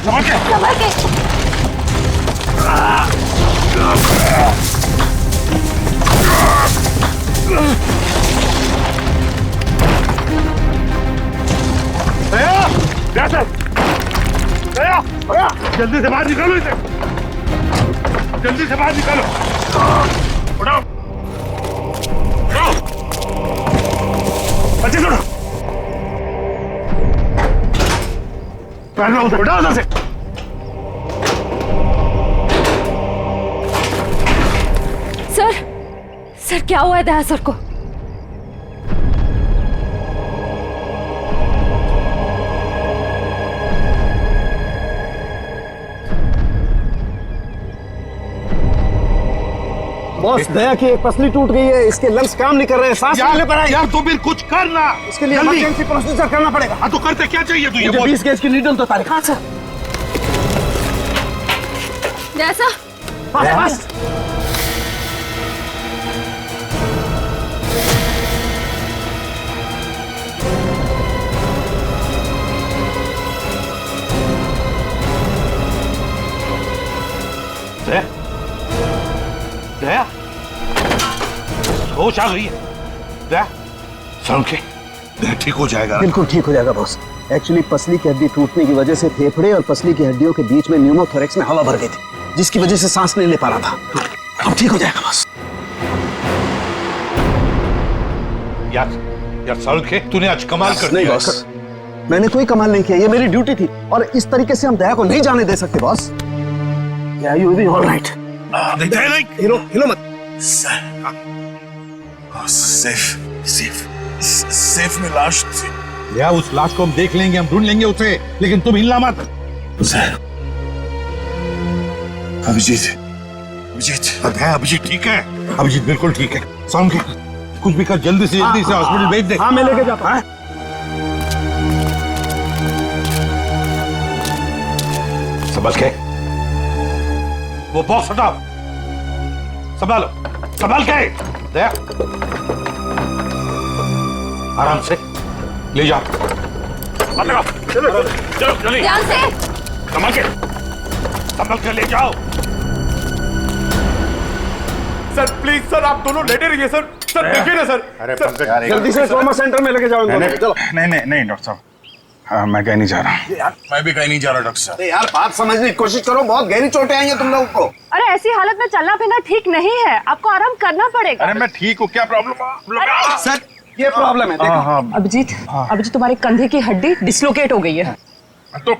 संभाल के। दया, दया, दया, जल्दी से बाहर निकालो इसे, जल्दी से बाहर निकालो। उठाओ, उठाओ, अच्छे से उठाओ। पहले उधर उठाओ उधर से। सर क्या हुआ है दया सर को? बॉस, दया की एक पसली टूट गई है, इसके लंग्स काम नहीं कर रहे हैं, सांस नहीं ले पा रहा है। यार तो फिर कुछ करना, इसके लिए इमरजेंसी प्रोसीजर करना पड़ेगा। हाँ तो करते क्या चाहिए तुझे? 20 गेज की नीडल तो तारीख। हाँ सर। जैसा बस दया, दया, होश आ गई है दया? समझे, दया ठीक हो जाएगा। बिल्कुल ठीक हो जाएगा बॉस। एक्चुअली पसली की हड्डी टूटने की वजह से फेफड़े और पसली की हड्डियों के बीच में न्यूमोथोरेक्स में हवा भर गई थी, जिसकी वजह से सांस नहीं ले पा रहा था। अब ठीक हो जाएगा बॉस। यार सड़के, तूने आज कमाल कर नहीं दिया। बॉस, मैंने कोई कमाल नहीं किया, ये मेरी ड्यूटी थी और इस तरीके से हम दया को नहीं जाने दे सकते बॉस। या यू बी ऑलराइट? नहीं, हिलो मत। सेफ में लाश थी। या उस लाश को हम देख लेंगे, हम ढूंढ लेंगे उसे, लेकिन तुम हिलना मत। अभिजीत ठीक है, अभिजीत बिल्कुल ठीक है। समझ के कुछ भी कर, जल्दी से हॉस्पिटल भेज दे। हाँ मैं लेके जाता हूँ। संभल के, वो बॉक्स हटाओ, संभालो, संभाल के। दया, आराम से ले जाओ। हाथ लगाओ, चलो जल्दी, ध्यान से। संभल के ले जाओ। सर प्लीज सर, आप दोनों लेटे रहिए सर। सर देखिए ना सर। अरे जल्दी से ट्रॉमा सेंटर में लेके जाओ। चलो। नहीं डॉक्टर साहब, हाँ, मैं कहीं नहीं जा रहा। मैं भी कहीं नहीं जा रहा डॉक्टर साहब। यार बात समझने की कोशिश करो, बहुत गहरी चोटें आई हैं तुम लोगों को। अरे ऐसी हालत में चलना फिरना ठीक नहीं है, आपको आराम करना पड़ेगा। अरे मैं ठीक हूँ, क्या प्रॉब्लम? सर ये प्रॉब्लम है, देखो। अभिजीत तुम्हारे कंधे की हड्डी डिसलोकेट हो गई है। तो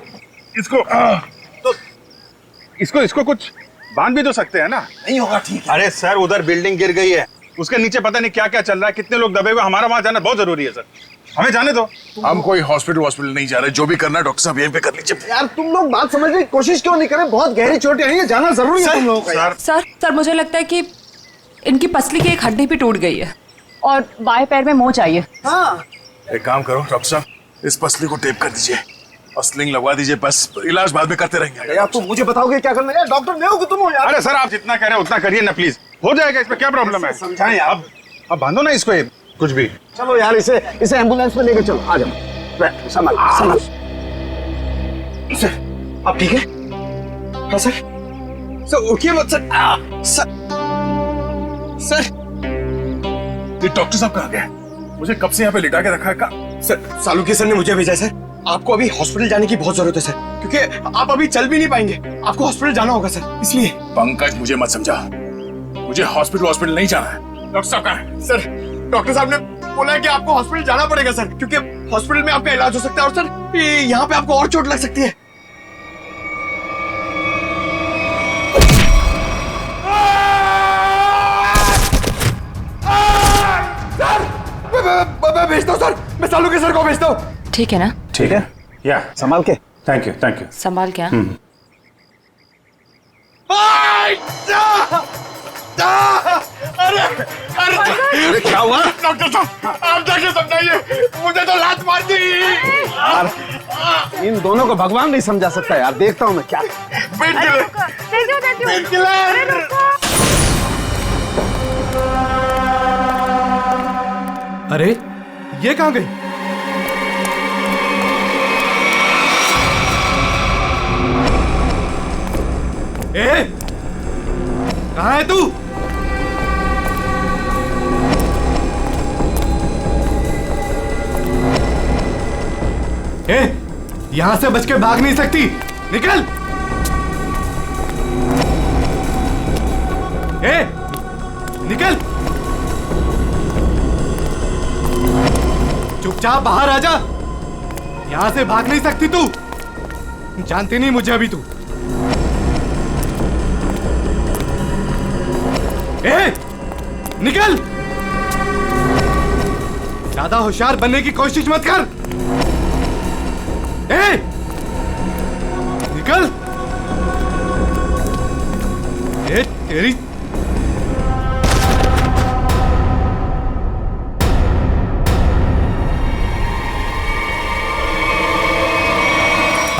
इसको कुछ बांध भी तो सकते हैं ना? नहीं होगा ठीक है। अरे सर, उधर बिल्डिंग गिर गई है, उसके नीचे पता नहीं क्या क्या चल रहा है, कितने लोग दबे हुए, हमारा वहां जाना बहुत जरूरी है सर, हमें जाने दो। हम कोई हॉस्पिटल नहीं जा रहे, जो भी करना है डॉक्टर साहब यहीं पे कर लीजिए। यार तुम लोग बात समझने की कोशिश क्यों नहीं करें? बहुत गहरी चोटें आई हैं, जाना जरूरी है तुम लोगों का। सर मुझे लगता है कि इनकी पसली की एक हड्डी भी टूट गई है और बाएं पैर में मोच आई है। हाँ एक काम करो डॉक्टर साहब, इस पसली को टेप कर दीजिए और स्लिंग लगवा दीजिए, बस इलाज बाद में करते रहेंगे। यार तुम मुझे बताओगे क्या करना है? यार डॉक्टर नहीं हो कि तुम हो यार। अरे सर, आप जितना कह रहे हैं उतना करिए ना प्लीज, हो जाएगा, इसमें क्या प्रॉब्लम है? समझाएं यार। अब बांधो ना इसको, कुछ भी। चलो यार इसे एम्बुलेंस में लेके चलो। आ जाओ, संभाल। सर आप ठीक है? हाँ सर उठिए मत सर। सर ये डॉक्टर साहब कहाँ गए? मुझे कब से यहाँ पे लिटा के रखा है? सर सालुकी सर ने मुझे भेजा है सर। आपको अभी हॉस्पिटल जाने की बहुत जरूरत है सर, क्योंकि आप अभी चल भी नहीं पाएंगे, आपको हॉस्पिटल जाना होगा सर, इसलिए। पंकज मुझे मत समझा, मुझे हॉस्पिटल नहीं जाना है। डॉक्टर साहब कहाँ है? सर डॉक्टर साहब ने बोला है कि आपको हॉस्पिटल जाना पड़ेगा सर, क्योंकि हॉस्पिटल में आपका इलाज हो सकता है और सर यहाँ पे आपको और चोट लग सकती है। मैं भेजता हूँ सर, मैं सालुकी सर को भेजता हूँ। ठीक है ना? ठीक है, या संभाल के। Thank you. संभाल क्या? अरे क्या हुआ? डॉक्टर साहब आप जाके समझाइए, मुझे तो लात मार दी। यार इन दोनों को भगवान नहीं समझा सकता यार, देखता हूँ मैं क्या। Pain killer. अरे ये कहाँ गई? ए, कहाँ है तू? ए, यहां से बच के भाग नहीं सकती, निकल। ए, निकल, चुपचाप बाहर आ जा। यहां से भाग नहीं सकती तू, जानती नहीं मुझे अभी तू। ए, निकल, ज्यादा होशियार बनने की कोशिश मत कर। ए, निकल। ए, तेरी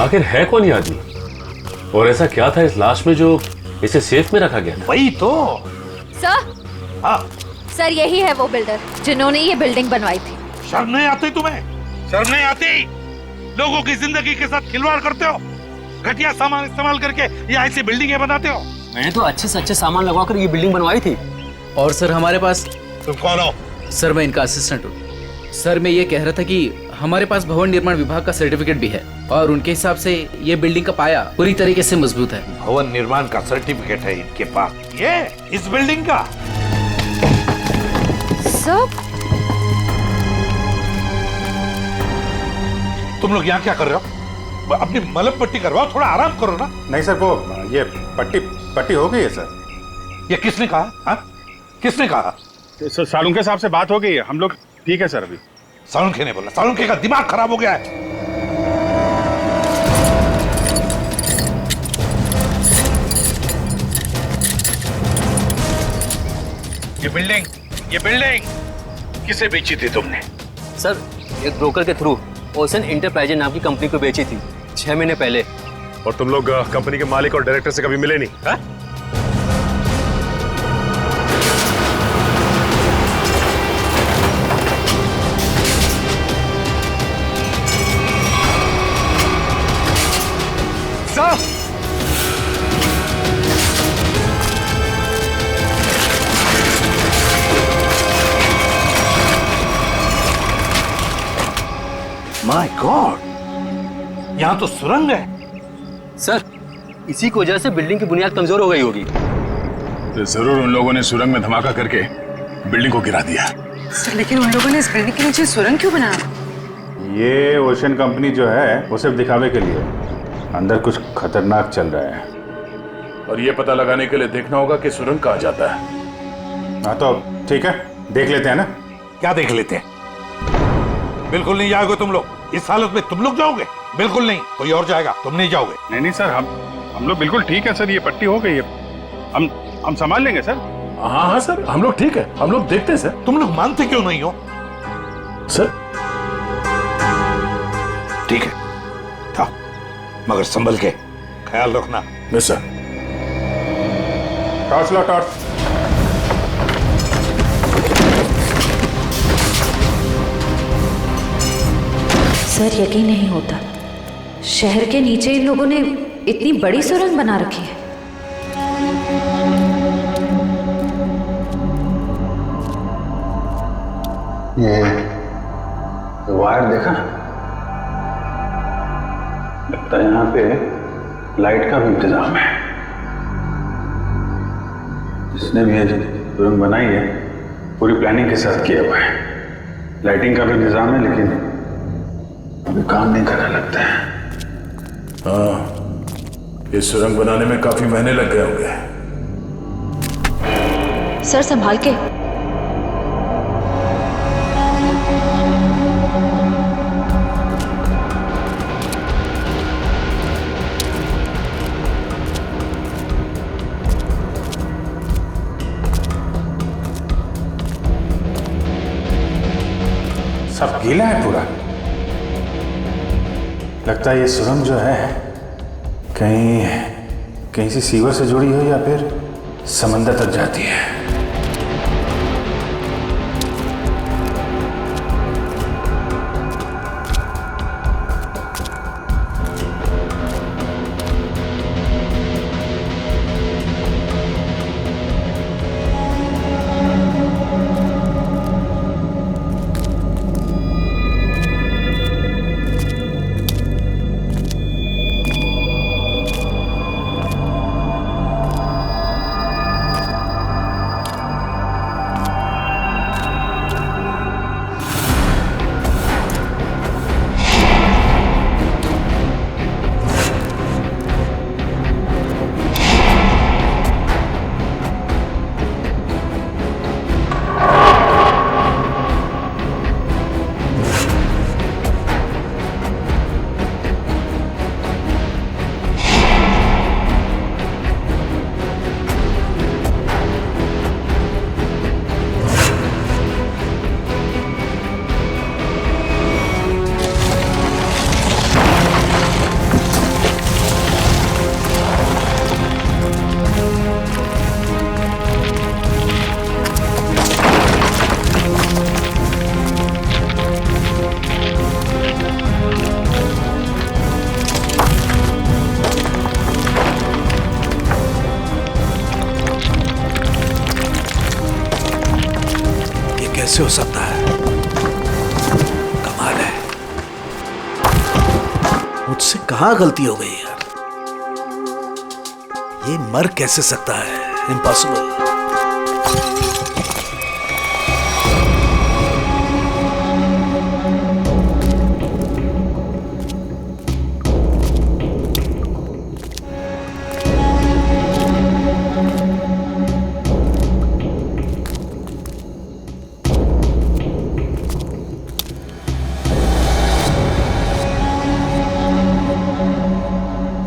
आखिर है कौन ये आदमी और ऐसा क्या था इस लाश में जो इसे सेफ में रखा गया था? वही तो। सर, हाँ, सर यही है वो बिल्डर जिन्होंने ये बिल्डिंग बनवाई थी। शर्म नहीं आती तुम्हें? शर्म नहीं आती? लोगों की जिंदगी के साथ खिलवाड़ करते हो, घटिया सामान इस्तेमाल करके ये ऐसी बिल्डिंगें बनाते हो। मैंने तो अच्छे से अच्छे सामान लगवाकर ये बिल्डिंग बनवाई थी। और सर हमारे पास। तुम कौन हो? सर मैं इनका असिस्टेंट हूँ। सर मैं ये कह रहा था कि हमारे पास भवन निर्माण विभाग का सर्टिफिकेट भी है और उनके हिसाब से ये बिल्डिंग का पाया पूरी तरीके से मजबूत है। भवन निर्माण का सर्टिफिकेट है इनके पास? ये इस बिल्डिंग का? सर तुम लोग यहाँ क्या कर रहे हो? अपनी मलम पट्टी करवाओ, थोड़ा आराम करो ना। नहीं सर, वो ये पट्टी हो गई है सर। ये किसने कहा? हाँ? किसने कहा? सालुंके साहब से बात हो गई है, हम लोग ठीक है सर अभी। सालुंके ने बोला? सालुंके का दिमाग खराब हो गया है। ये बिल्डिंग किसे बेची थी तुमने? सर एक ब्रोकर के थ्रू ओशन इंटरप्राइजेज नाम की कंपनी को बेची थी 6 महीने पहले। और तुम लोग कंपनी के मालिक और डायरेक्टर से कभी मिले नहीं? हाँ? माय गॉड, यहाँ तो सुरंग है। सर इसी की वजह से बिल्डिंग की बुनियाद कमजोर हो गई होगी। तो जरूर उन लोगों ने सुरंग में धमाका करके बिल्डिंग को गिरा दिया। सर लेकिन उन लोगों ने इस बिल्डिंग के नीचे सुरंग क्यों बनाया? ये ओशन कंपनी जो है वो सिर्फ दिखावे के लिए, अंदर कुछ खतरनाक चल रहा है। और ये पता लगाने के लिए देखना होगा कि सुरंग कहाँ जाता है। हाँ तो ठीक है, देख लेते हैं ना। क्या देख लेते हैं? बिल्कुल नहीं जाओगे तुम लोग। इस हालत में तुम लोग जाओगे? बिल्कुल नहीं, कोई और जाएगा, तुम नहीं जाओगे। नहीं सर, हम लोग बिल्कुल ठीक है सर, ये पट्टी हो गई है, हम संभाल लेंगे सर। हाँ हाँ सर, हम लोग ठीक है, हम लोग देखते हैं सर। तुम लोग मानते क्यों नहीं हो? सर ठीक है, हाँ, मगर संभल के ख्याल रखना। Yes sir. टॉर्च लो, टॉर्च। सर यकीन नहीं होता, शहर के नीचे इन लोगों ने इतनी बड़ी सुरंग बना रखी है। ये वायर देखा? लगता है यहाँ पे लाइट का भी इंतजाम है। जिसने भी ये सुरंग बनाई है पूरी प्लानिंग के साथ किया हुआ है। लाइटिंग का भी इंतजाम है, लेकिन अभी काम नहीं करने लगता है। हाँ, इस सुरंग बनाने में काफी महीने लग गए होंगे। सर संभाल के। सब गीला है पूरा। लगता है ये सुरंग जो है कहीं से सीवर से जुड़ी हो या फिर समंदर तक जाती है। कैसे हो सकता है? कमाल है, मुझसे कहां गलती हो गई यार। ये मर कैसे सकता है? इम्पॉसिबल।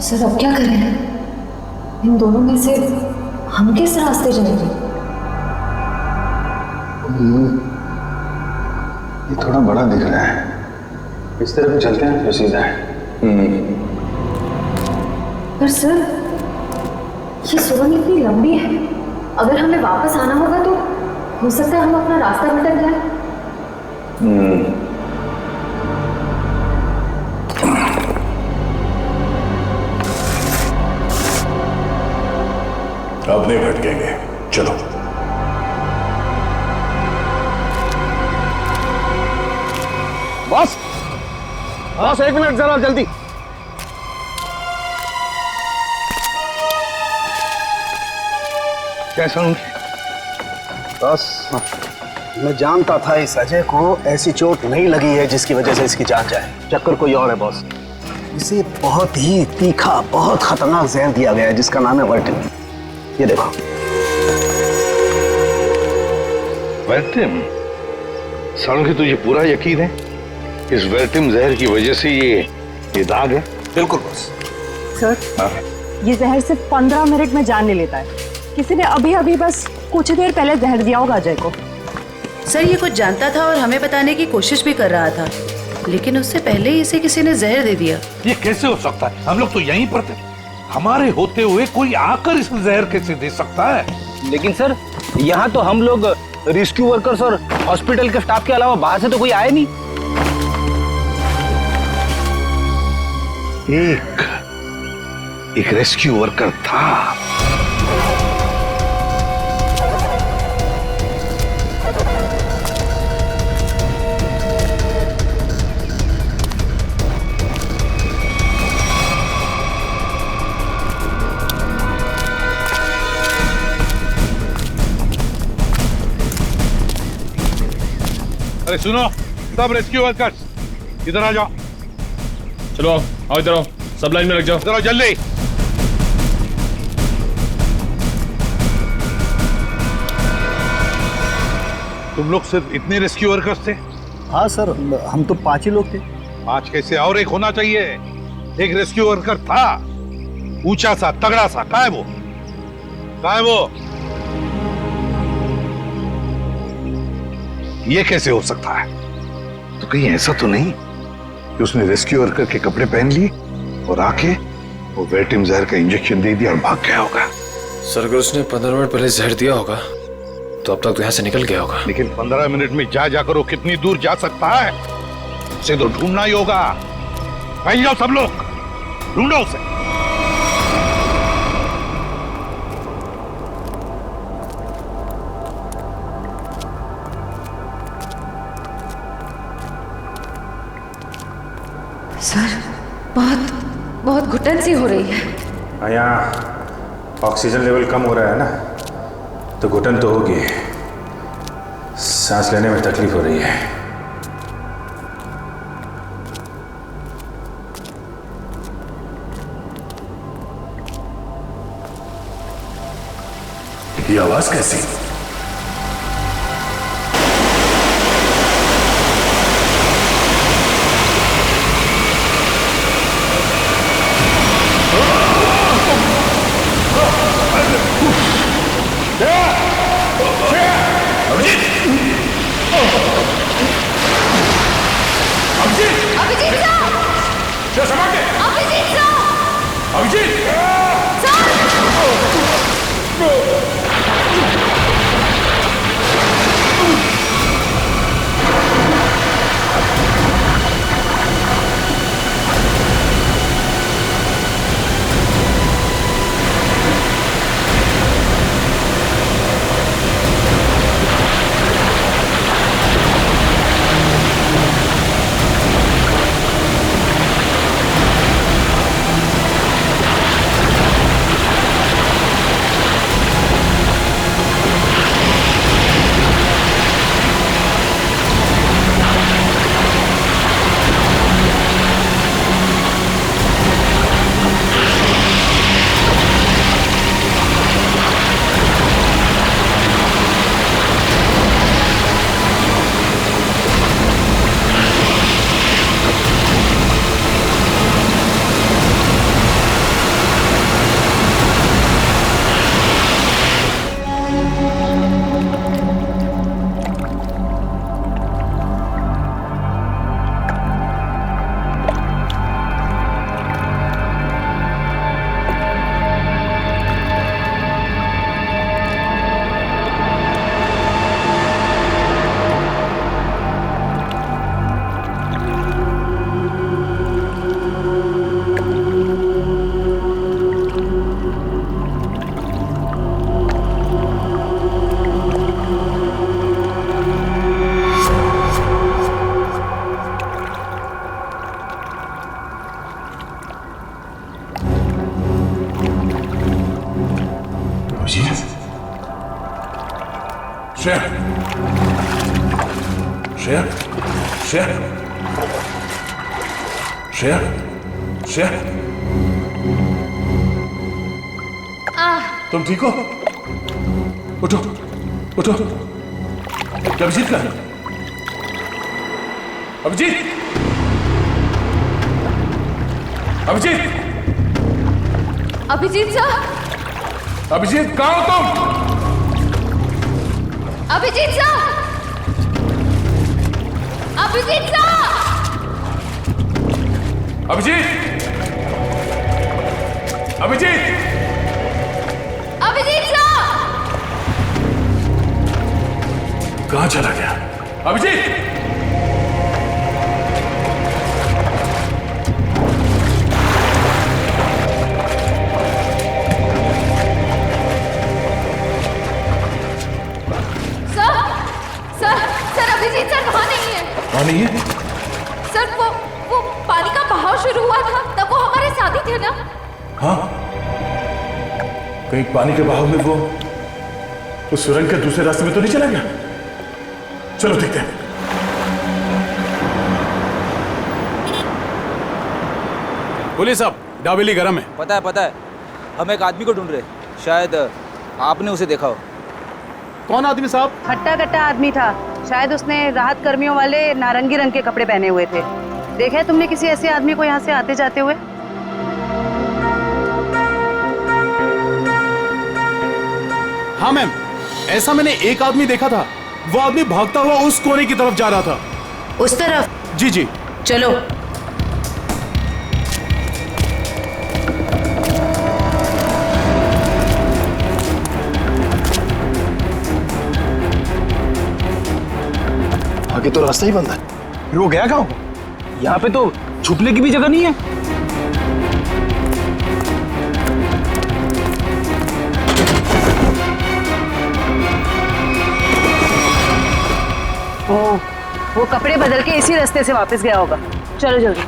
सर अब क्या करें? इन दोनों में से हम किस रास्ते जाएंगे? ये थोड़ा बड़ा दिख रहा है, इस तरफ चलते हैं तो सीधा है। पर सर ये सुरंग इतनी लंबी है, अगर हमें वापस आना होगा तो हो सकता है हम अपना रास्ता भटक जाए। अब नहीं भटकेंगे, चलो। बॉस, बॉस 1 मिनट जरा जल्दी। कैसा हूँ बॉस? मैं जानता था इस अजय को ऐसी चोट नहीं लगी है जिसकी वजह से इसकी जान जाए। चक्कर कोई और है बॉस। इसे बहुत ही तीखा, बहुत खतरनाक जहर दिया गया है जिसका नाम है वर्टिन। ये देखो। वर्टिम? सालुंखी, तुझे पूरा यकीन है इस वर्टिम जहर की वजह से ये दाग है? बिल्कुल बॉस। सर ये जहर सिर्फ 15 मिनट में जान ले लेता है। किसी ने अभी अभी बस कुछ देर पहले जहर दिया होगा अजय को। सर ये कुछ जानता था और हमें बताने की कोशिश भी कर रहा था, लेकिन उससे पहले ही इसे किसी ने जहर दे दिया। ये कैसे हो सकता है? हम लोग तो यहीं पर थे। हमारे होते हुए कोई आकर इस जहर कैसे दे सकता है? लेकिन सर यहाँ तो हम लोग रेस्क्यू वर्कर्स और हॉस्पिटल के स्टाफ के अलावा बाहर से तो कोई आया नहीं। एक रेस्क्यू वर्कर था। अरे सुनो, सब रेस्क्यू वर्कर्स इधर आ जाओ। चलो आओ इधर आओ, सब लाइन में लग जाओ। इधर आओ जल्दी। तुम लोग सिर्फ इतने रेस्क्यू वर्कर्स थे? हाँ सर, हम तो 5 ही लोग थे। 5 कैसे? और एक होना चाहिए। एक रेस्क्यू वर्कर था, ऊंचा सा, तगड़ा सा। कहाँ है वो? कहाँ है वो? ये कैसे हो सकता है? तो कहीं ऐसा तो नहीं कि उसने रेस्क्यू वर्कर के कपड़े पहन लिए और आके वो वर्टिम जहर का इंजेक्शन दे दिया और भाग गया होगा? सर अगर उसने 15 मिनट पहले जहर दिया होगा तो अब तक तो यहाँ से निकल गया होगा। लेकिन 15 मिनट में जा वो कितनी दूर जा सकता है? उसे तो ढूंढना ही होगा। फैल जाओ सब लोग, ढूंढो उसे। सर बहुत बहुत घुटन सी हो रही है। यहाँ ऑक्सीजन लेवल कम हो रहा है ना, तो घुटन तो होगी। सांस लेने में तकलीफ हो रही है। ये आवाज कैसी? श्रेया श्रेया श्रेया श्रेया श्रेया तुम ठीक हो? उठो उठो। अभिजीत का अभिजीत अभिजीत अभिजीत सर, अभिजीत कहाँ हो तुम? Abhijit sir, Abhijit sir, Abhijit Abhijit Abhijit sir, कहाँ चला गया अभिजीत? सर अभिजीत सर वहाँ नहीं है। वहाँ नहीं है? सर वो पानी का बहाव शुरू हुआ था तब वो हमारे साथ ही थे ना। हाँ, कहीं पानी के बहाव में वो उस सुरंग के दूसरे रास्ते में तो नहीं चला गया? चलो देखते हैं। पुलिस साहब, डाबेली गरम है। पता है, हम एक आदमी को ढूंढ रहे, शायद आपने उसे देखा हो। कौन आदमी साहब? हट्टा कट्टा आदमी था, शायद उसने राहत कर्मियों वाले नारंगी रंग के कपड़े पहने हुए थे। देखा है तुमने किसी ऐसे आदमी को यहाँ से आते जाते हुए? हाँ मैम, ऐसा मैंने एक आदमी देखा था। वो आदमी भागता हुआ उस कोने की तरफ जा रहा था। उस तरफ? जी जी। चलो। आगे तो रास्ता ही बंद है। फिर वो गया कहाँ? यहाँ पे तो छुपने की भी जगह नहीं है। वो कपड़े बदल के इसी रास्ते से वापस गया होगा। चलो जल्दी।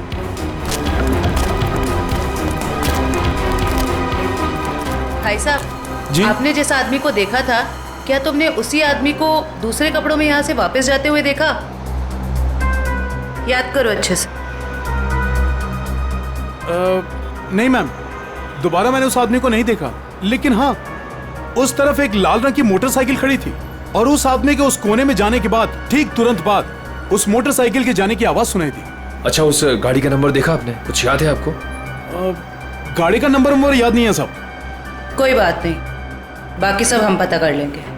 भाई साहब जी, आपने जिस आदमी को देखा था, क्या तुमने उसी आदमी को दूसरे कपड़ों में यहाँ से वापस जाते हुए देखा? याद करो अच्छे से। नहीं मैम, दोबारा मैंने उस आदमी को नहीं देखा, लेकिन हाँ, उस तरफ एक लाल रंग की मोटरसाइकिल खड़ी थी और उस आदमी के उस कोने में जाने के बाद ठीक तुरंत बाद उस मोटरसाइकिल के जाने की आवाज सुनाई थी। अच्छा, उस गाड़ी का नंबर देखा आपने? कुछ याद है आपको? गाड़ी का नंबर याद नहीं है साहब। कोई बात नहीं, बाकी सब हम पता कर लेंगे।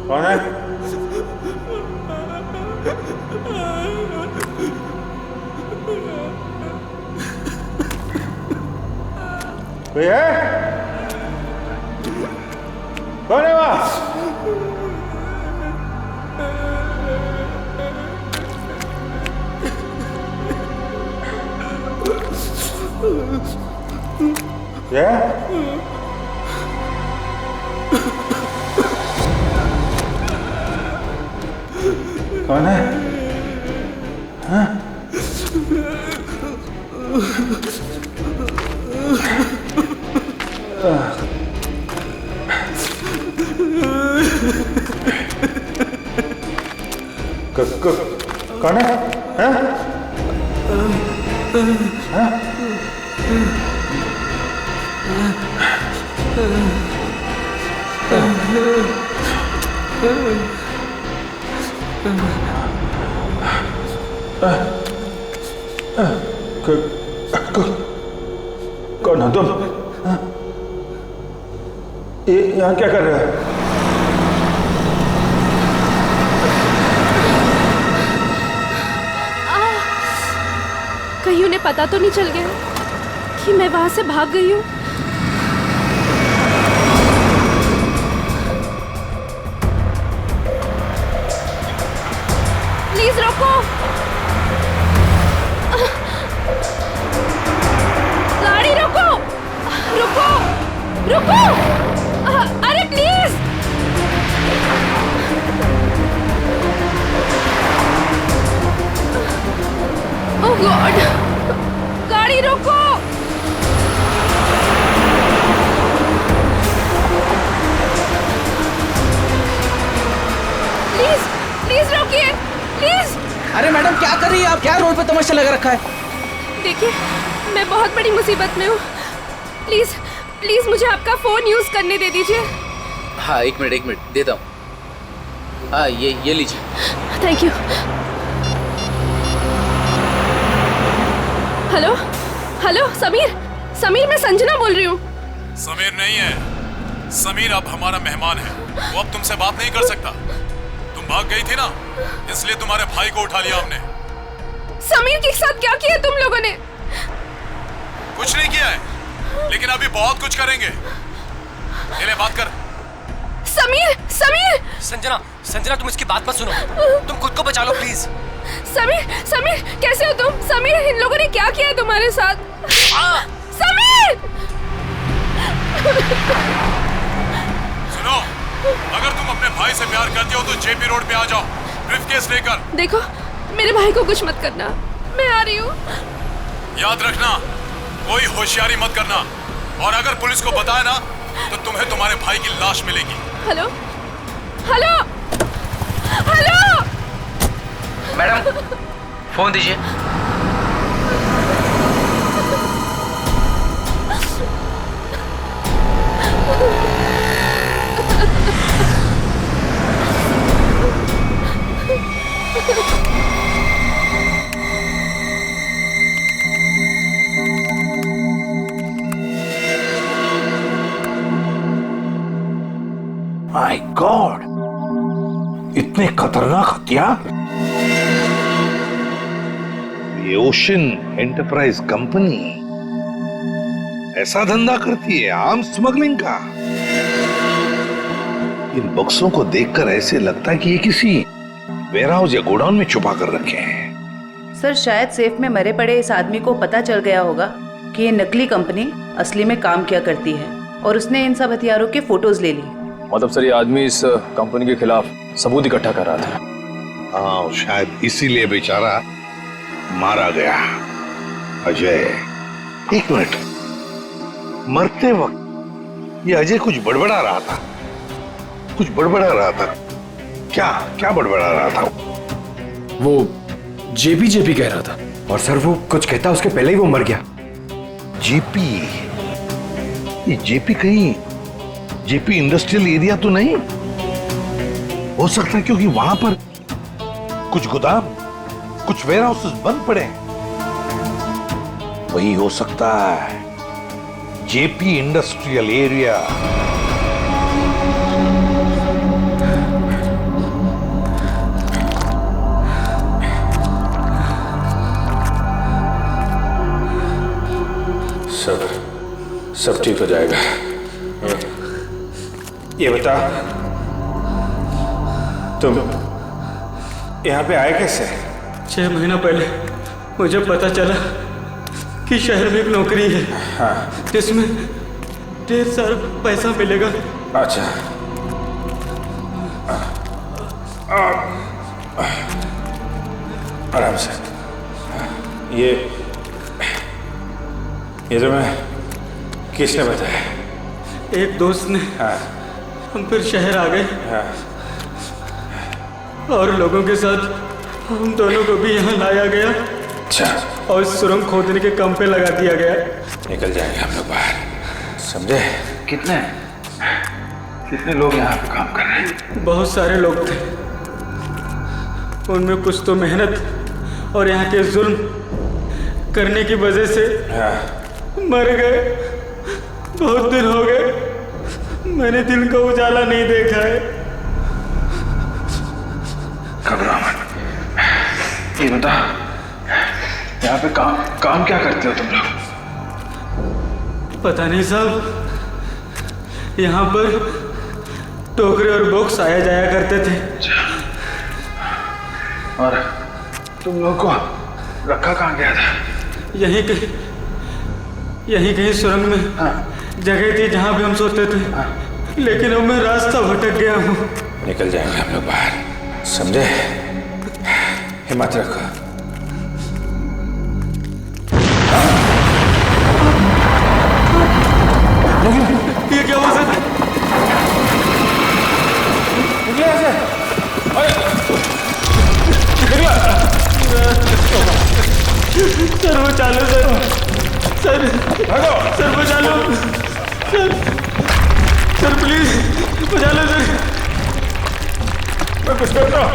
कौन है? कोई है? कौन है वहां? क्या? कौन है? हाँ? कौन है? हाँ? हाँ? कौन हो तुम? ये यहाँ क्या कर रहे हो? कहीं उन्हें पता तो नहीं चल गया कि मैं वहां से भाग गई हूँ? प्लीज रोको, गाड़ी रोको, रुको, रुको, अरे प्लीज। ओह गॉड, गाड़ी रोको। प्लीज प्लीज रोकिए, प्लीज। अरे मैडम क्या कर रही है आप? क्या रोड पे तमाशा लगा रखा है? देखिए मैं बहुत बड़ी मुसीबत में हूँ, प्लीज प्लीज मुझे आपका फोन यूज करने दे दीजिए। हाँ एक मिनट देता हूँ। हाँ ये लीजिए। Thank you. Hello hello Sameer, Sameer मैं संजना बोल रही हूँ। समीर नहीं है, समीर अब हमारा मेहमान है, वो अब तुमसे बात नहीं कर सकता। तुम भाग गई थी ना, इसलिए तुम्हारे भाई को उठा लिया हमने। समीर के साथ क्या किया तुम लोगों ने? कुछ नहीं किया है, लेकिन अभी बहुत कुछ करेंगे। ले बात कर। समीर समीर। संजना तुम इसकी बात मत सुनो, तुम खुद को बचा लो प्लीज। समीर कैसे हो तुम? समीर इन लोगों ने क्या किया है तुम्हारे साथ? समीर सुनो, अगर तुम अपने भाई से प्यार करते हो तो जेपी रोड पे आ जाओ, ब्रीफकेस लेकर। देखो मेरे भाई को कुछ मत करना, मैं आ रही हूँ। याद रखना, कोई होशियारी मत करना, और अगर पुलिस को बताया ना तो तुम्हें तुम्हारे भाई की लाश मिलेगी। Hello hello hello. Madam phone दीजिए। माय गॉड, इतने खतरनाक हथियार। ये ओशन एंटरप्राइज कंपनी ऐसा धंधा करती है, आर्म्स स्मगलिंग का। इन बक्सों को देखकर ऐसे लगता है कि ये किसी वेयरहाउस या गोडाउन में छुपा कर रखे हैं। सर शायद सेफ में मरे पड़े इस आदमी को पता चल गया होगा कि ये नकली कंपनी असली में काम किया करती है, और उसने इन सब हथियारों के फोटोज ले ली। मतलब सर ये आदमी इस कंपनी के खिलाफ सबूत इकट्ठा कर रहा था। हाँ, शायद इसीलिए बेचारा मारा गया। अजय, एक मिनट, मरते वक्त ये अजय कुछ बड़बड़ा रहा था, कुछ बड़बड़ा रहा था। क्या बड़बड़ा रहा था? वो जेपी कह रहा था। और सर वो कुछ कहता उसके पहले ही वो मर गया। जेपी? ये जेपी कहीं जेपी इंडस्ट्रियल एरिया तो नहीं हो सकता, क्योंकि वहां पर कुछ गोदाम, कुछ वेयरहाउसेस बंद पड़े हैं। वही हो सकता है, जेपी इंडस्ट्रियल एरिया। सब ठीक हो जाएगा। ये बता, तुम यहाँ पे आए कैसे? 6 महीना पहले मुझे पता चला कि शहर में एक नौकरी है। हाँ। जिसमें ढेर सारा पैसा मिलेगा। अच्छा। आराम से। ये तुम्हें किसने बताया? एक दोस्त ने। हाँ। हम फिर शहर आ गए। हाँ। और लोगों के साथ हम दोनों को भी यहाँ लाया गया। अच्छा। और सुरंग खोदने के काम पे लगा दिया गया। निकल जाएंगे हम लोग बाहर, समझे? कितने लोग यहाँ पे काम कर रहे हैं? बहुत सारे लोग थे। उनमें कुछ तो मेहनत और यहाँ के जुल्म करने की वजह से मर गए। बहुत दिन हो गए मैंने दिन का उजाला नहीं देखा है। घबराओ मत। ये बता, यहाँ पे काम क्या करते हो तुम लोग? पता नहीं साहब, यहाँ पर टोकरे और बॉक्स आया जाया करते थे। और तुम लोग को रखा कहाँ गया था? यहीं कहीं सुरंग में जगह थी जहाँ भी हम सोते थे। लेकिन अब मैं रास्ता भटक गया हूँ। निकल जाएंगे हम लोग बाहर, समझे? हिम्मत रखो। ये क्या हुआ सर? निकले ऐसे? सर वो चालू सर बचा लो सर प्लीज बचा लो सर। मैं कुछ करता हूँ।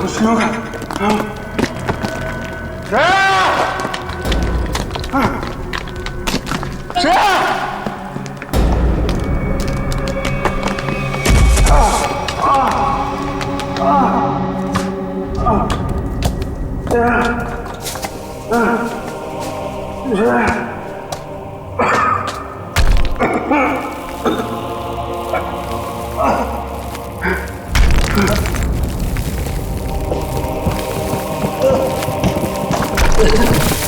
कुछ लोग Oh!